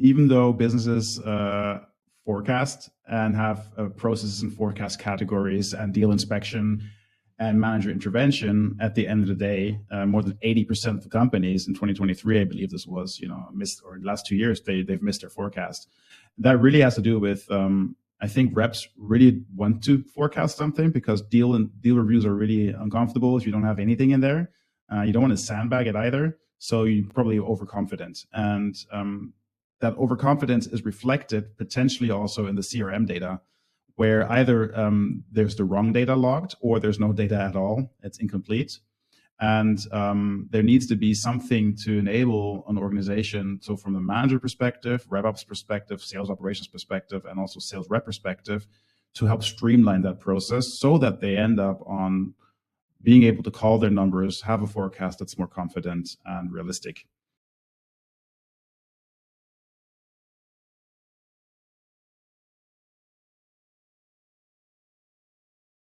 even though businesses forecast and have processes and forecast categories and deal inspection and manager intervention, at the end of the day, more than 80% of the companies in 2023, I believe this was, missed, or the last 2 years, they've missed their forecast. That really has to do with, I think reps really want to forecast something because deal reviews are really uncomfortable if you don't have anything in there. You don't want to sandbag it either, so you're probably overconfident. And that overconfidence is reflected potentially also in the CRM data, where either there's the wrong data logged or there's no data at all, it's incomplete. And there needs to be something to enable an organization. So from the manager perspective, RevOps perspective, sales operations perspective, and also sales rep perspective, to help streamline that process so that they end up on being able to call their numbers, have a forecast that's more confident and realistic.